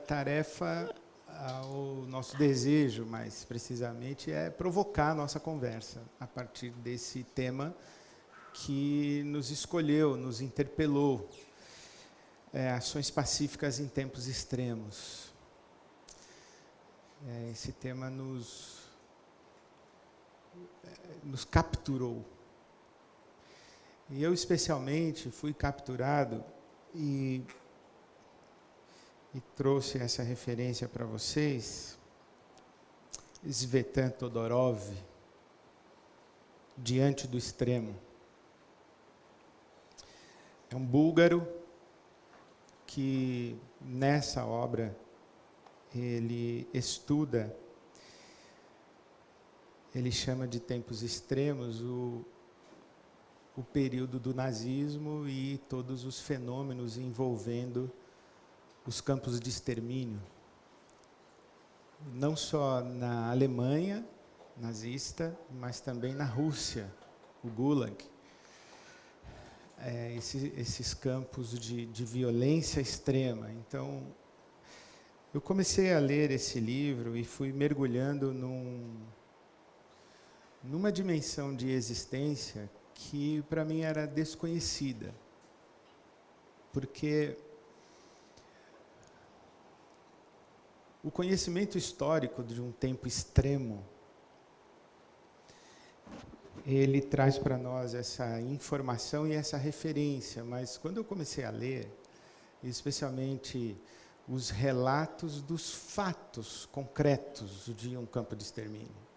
tarefa, o nosso desejo, mais precisamente, é provocar a nossa conversa a partir desse tema que nos escolheu, nos interpelou. Ações pacíficas em tempos extremos. Esse tema nos capturou. E eu, especialmente, fui capturado e trouxe essa referência para vocês. Svetan Todorov, Diante do Extremo. É um búlgaro que, nessa obra, ele estuda, ele chama de tempos extremos o período do nazismo e todos os fenômenos envolvendo os campos de extermínio. Não só na Alemanha nazista, mas também na Rússia, o Gulag. Esses campos de violência extrema. Então, eu comecei a ler esse livro e fui mergulhando numa dimensão de existência que, para mim, era desconhecida. Porque o conhecimento histórico de um tempo extremo, ele traz para nós essa informação e essa referência, mas quando eu comecei a ler, especialmente os relatos dos fatos concretos de um campo de extermínio.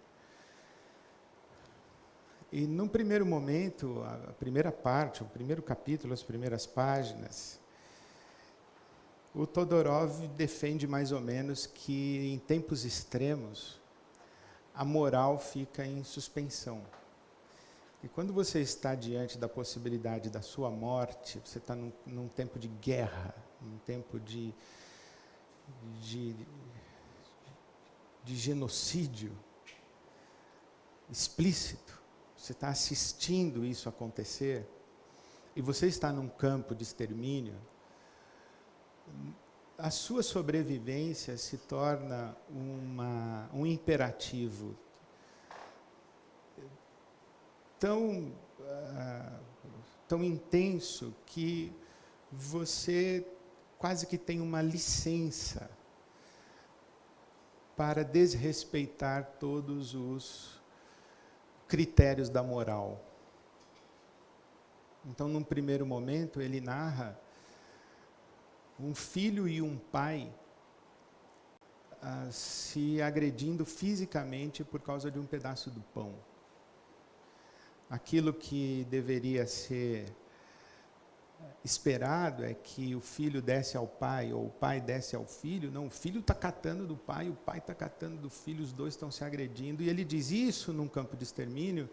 E, num primeiro momento, a primeira parte, o primeiro capítulo, as primeiras páginas, o Todorov defende mais ou menos que, em tempos extremos, a moral fica em suspensão. E quando você está diante da possibilidade da sua morte, você está num tempo de guerra, num tempo de genocídio explícito. Você está assistindo isso acontecer, e você está num campo de extermínio, a sua sobrevivência se torna um imperativo tão intenso que você quase que tem uma licença para desrespeitar todos os critérios da moral. Então, num primeiro momento, ele narra um filho e um pai se agredindo fisicamente por causa de um pedaço do pão. Aquilo que deveria ser esperado é que o filho desse ao pai, ou o pai desse ao filho. Não, o filho está catando do pai, o pai está catando do filho, os dois estão se agredindo. E ele diz isso num campo de extermínio.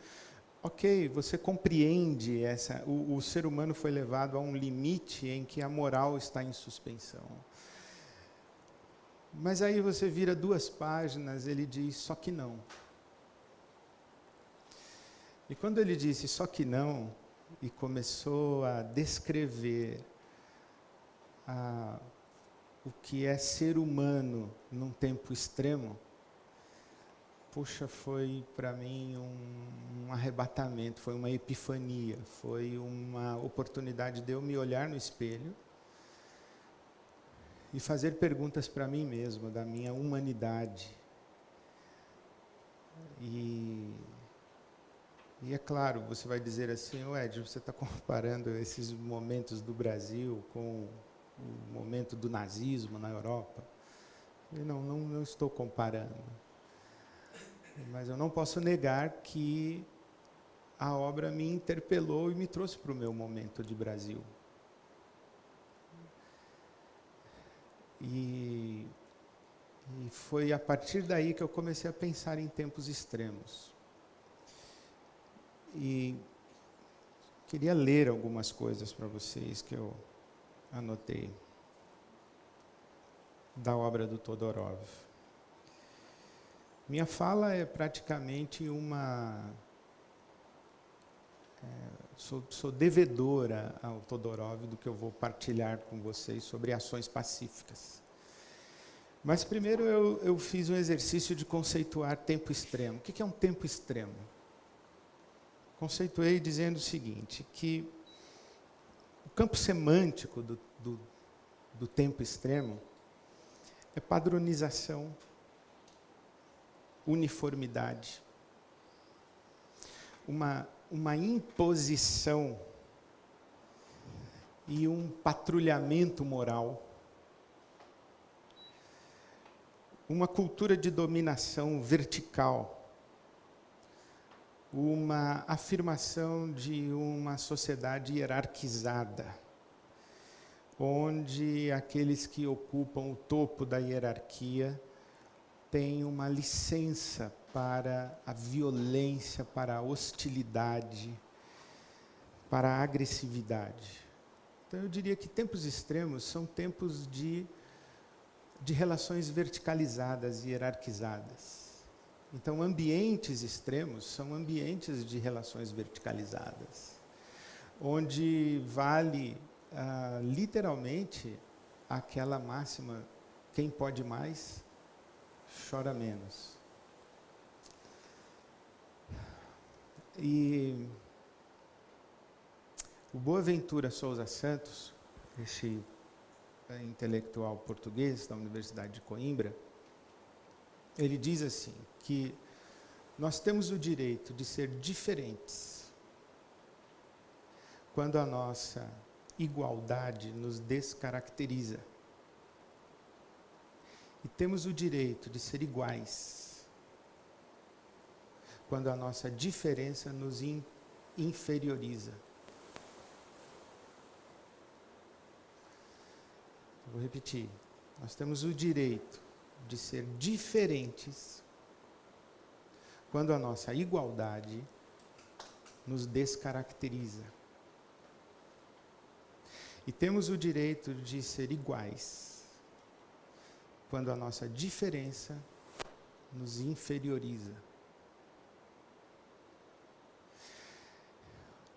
Ok, você compreende o ser humano foi levado a um limite em que a moral está em suspensão. Mas aí você vira 2 páginas, ele diz, só que não. E quando ele disse só que não, e começou a descrever o que é ser humano num tempo extremo, puxa, foi para mim um arrebatamento, foi uma epifania, foi uma oportunidade de eu me olhar no espelho e fazer perguntas para mim mesmo, da minha humanidade. E é claro, você vai dizer assim, Ed, você está comparando esses momentos do Brasil com o momento do nazismo na Europa. Eu não estou comparando. Mas eu não posso negar que a obra me interpelou e me trouxe para o meu momento de Brasil. E foi a partir daí que eu comecei a pensar em tempos extremos. E queria ler algumas coisas para vocês que eu anotei da obra do Todorov. Minha fala é praticamente sou devedora ao Todorov do que eu vou partilhar com vocês sobre ações pacíficas. Mas primeiro eu fiz um exercício de conceituar tempo extremo. O que é um tempo extremo? Conceituei dizendo o seguinte, que o campo semântico do tempo extremo é padronização, uniformidade, uma imposição e um patrulhamento moral, uma cultura de dominação vertical, uma afirmação de uma sociedade hierarquizada, onde aqueles que ocupam o topo da hierarquia têm uma licença para a violência, para a hostilidade, para a agressividade. Então, eu diria que tempos extremos são tempos de relações verticalizadas e hierarquizadas. Então, ambientes extremos são ambientes de relações verticalizadas, onde vale literalmente aquela máxima: quem pode mais, chora menos. E o Boaventura Souza Santos, esse intelectual português da Universidade de Coimbra, ele diz assim, que nós temos o direito de ser diferentes quando a nossa igualdade nos descaracteriza. E temos o direito de ser iguais quando a nossa diferença nos inferioriza. Vou repetir. Nós temos o direito de ser diferentes quando a nossa igualdade nos descaracteriza. E temos o direito de ser iguais quando a nossa diferença nos inferioriza.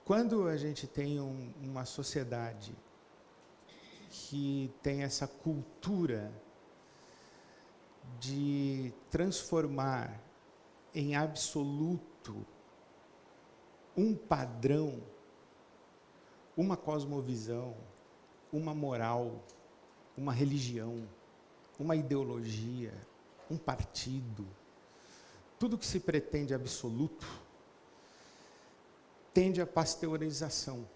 Quando a gente tem uma sociedade que tem essa cultura de transformar em absoluto um padrão, uma cosmovisão, uma moral, uma religião, uma ideologia, um partido, tudo que se pretende absoluto, tende à pasteurização.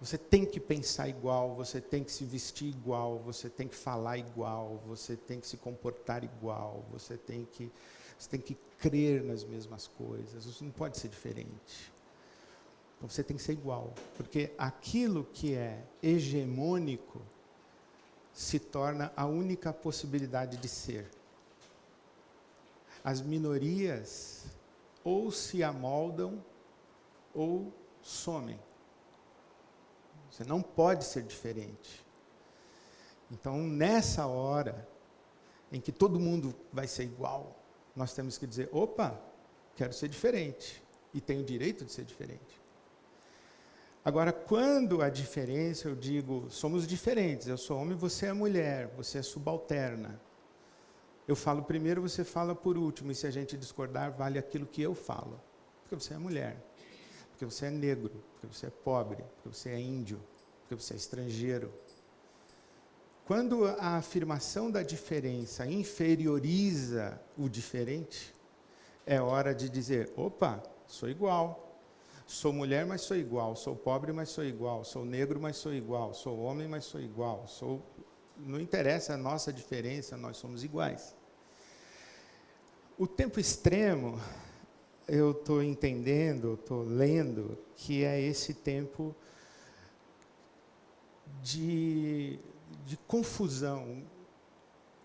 Você tem que pensar igual, você tem que se vestir igual, você tem que falar igual, você tem que se comportar igual, você tem que crer nas mesmas coisas, isso não pode ser diferente. Então você tem que ser igual, porque aquilo que é hegemônico se torna a única possibilidade de ser. As minorias ou se amoldam ou somem. Você não pode ser diferente. Então, nessa hora em que todo mundo vai ser igual, nós temos que dizer, opa, quero ser diferente. E tenho o direito de ser diferente. Agora, quando a diferença, eu digo, somos diferentes, eu sou homem, você é mulher, você é subalterna. Eu falo primeiro, você fala por último, e se a gente discordar, vale aquilo que eu falo. Porque você é mulher. Porque você é negro, porque você é pobre, porque você é índio, porque você é estrangeiro. Quando a afirmação da diferença inferioriza o diferente, é hora de dizer, opa, sou igual. Sou mulher, mas sou igual. Sou pobre, mas sou igual. Sou negro, mas sou igual. Sou homem, mas sou igual. Não interessa a nossa diferença, nós somos iguais. O tempo extremo, eu estou entendendo, estou lendo, que é esse tempo de confusão.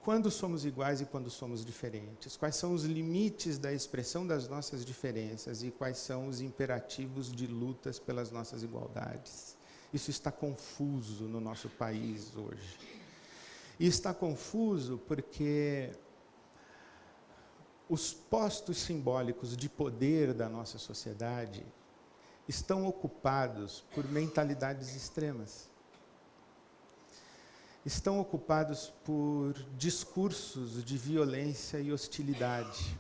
Quando somos iguais e quando somos diferentes? Quais são os limites da expressão das nossas diferenças e quais são os imperativos de lutas pelas nossas igualdades? Isso está confuso no nosso país hoje. E está confuso porque os postos simbólicos de poder da nossa sociedade estão ocupados por mentalidades extremas. estão ocupados por discursos de violência e hostilidade.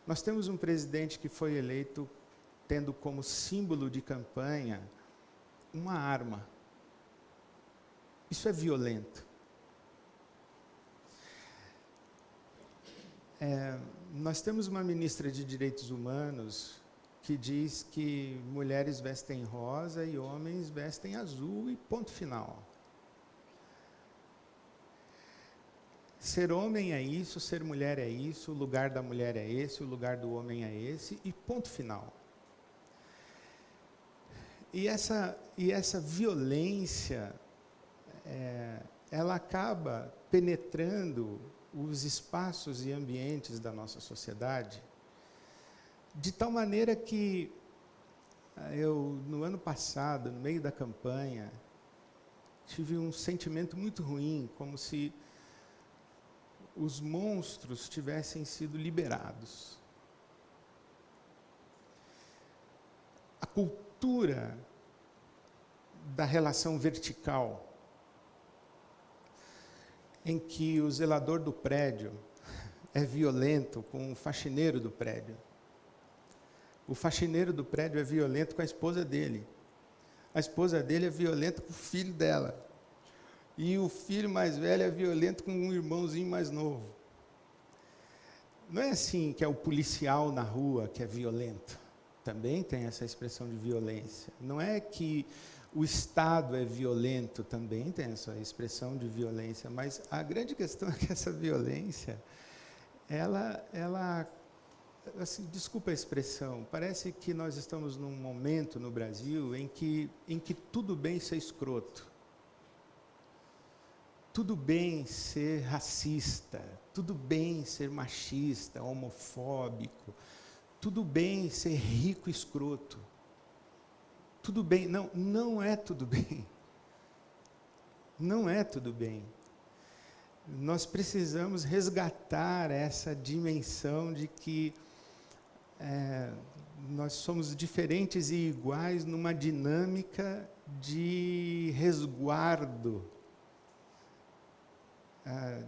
Nós temos um presidente que foi eleito tendo como símbolo de campanha uma arma. Isso é violento. Nós temos uma ministra de Direitos Humanos que diz que mulheres vestem rosa e homens vestem azul e ponto final. Ser homem é isso, ser mulher é isso, o lugar da mulher é esse, o lugar do homem é esse e ponto final. E essa violência, ela acaba penetrando os espaços e ambientes da nossa sociedade, de tal maneira que eu, no ano passado, no meio da campanha, tive um sentimento muito ruim, como se os monstros tivessem sido liberados. A cultura da relação vertical, em que o zelador do prédio é violento com o faxineiro do prédio. O faxineiro do prédio é violento com a esposa dele. A esposa dele é violenta com o filho dela. E o filho mais velho é violento com um irmãozinho mais novo. Não é assim que é o policial na rua que é violento. Também tem essa expressão de violência. Não é que o Estado é violento, também tem essa expressão de violência. Mas a grande questão é que essa violência, ela assim, desculpa a expressão, parece que nós estamos num momento no Brasil em que tudo bem ser escroto. Tudo bem ser racista, tudo bem ser machista, homofóbico, tudo bem ser rico e escroto. Tudo bem, não é tudo bem. Não é tudo bem. Nós precisamos resgatar essa dimensão de que nós somos diferentes e iguais numa dinâmica de resguardo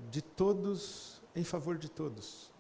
de todos em favor de todos.